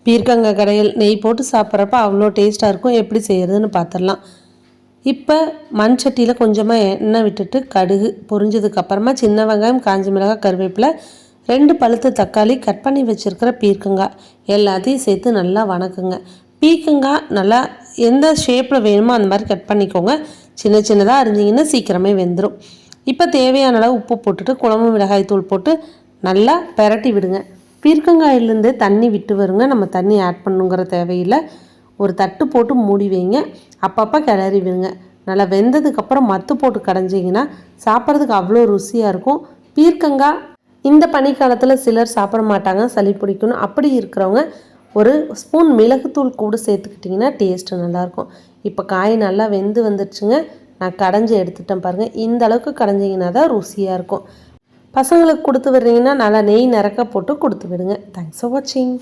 பீர்க்கங்காய் கடையில் நெய் போட்டு சாப்பிட்றப்ப அவ்வளோ டேஸ்ட்டாக இருக்கும். எப்படி செய்கிறதுன்னு பார்த்துடலாம். இப்போ மண் சட்டியில் கொஞ்சமாக எண்ணெய் விட்டுட்டு கடுகு பொரிஞ்சதுக்கப்புறமா சின்ன வெங்காயம், காஞ்ச மிளகாய், கருவேப்பிலை, 2 பழுத்த தக்காளி, கட் பண்ணி வச்சுருக்கிற பீர்க்கங்காய் எல்லாத்தையும் சேர்த்து நல்லா வணக்குங்க. பீர்க்கங்காய் நல்லா எந்த ஷேப்பில் வேணுமோ அந்த மாதிரி கட் பண்ணிக்கோங்க. சின்ன சின்னதாக அரிஞ்சிங்கன்னா சீக்கிரமே வெந்துடும். இப்போ தேவையான அளவு உப்பு போட்டுட்டு குழம்பு மிளகாய் தூள் போட்டு நல்லா பெரட்டி விடுங்க. பீர்க்கங்காயிலேருந்து தண்ணி விட்டு வருங்க. நம்ம தண்ணி ஆட் பண்ணுங்கிற தேவையில்லை. ஒரு தட்டு போட்டு மூடி வைங்க. அப்பப்போ கிளறி விடுங்க. நல்லா வெந்ததுக்கப்புறம் மத்து போட்டு கடைஞ்சிங்கன்னா சாப்பிட்றதுக்கு அவ்வளோ ருசியாக இருக்கும். பீர்க்கங்காய் இந்த பனிக்காலத்தில் சிலர் சாப்பிட மாட்டாங்க, சளி பிடிக்கணும். அப்படி இருக்கிறவங்க ஒரு ஸ்பூன் மிளகுத்தூள் கூட சேர்த்துக்கிட்டிங்கன்னா டேஸ்ட்டு நல்லாயிருக்கும். இப்போ காய் நல்லா வெந்து வந்துடுச்சுங்க. நான் கடைஞ்சி எடுத்துட்டேன் பாருங்கள். இந்த அளவுக்கு கடைஞ்சிங்கன்னா தான் ருசியாக இருக்கும். பசங்களுக்கு கொடுத்து விடுறீங்கன்னா நல்லா நெய் நிறக்க போட்டு கொடுத்து விடுங்க. தேங்க்ஸ் ஃபார் வாட்சிங்.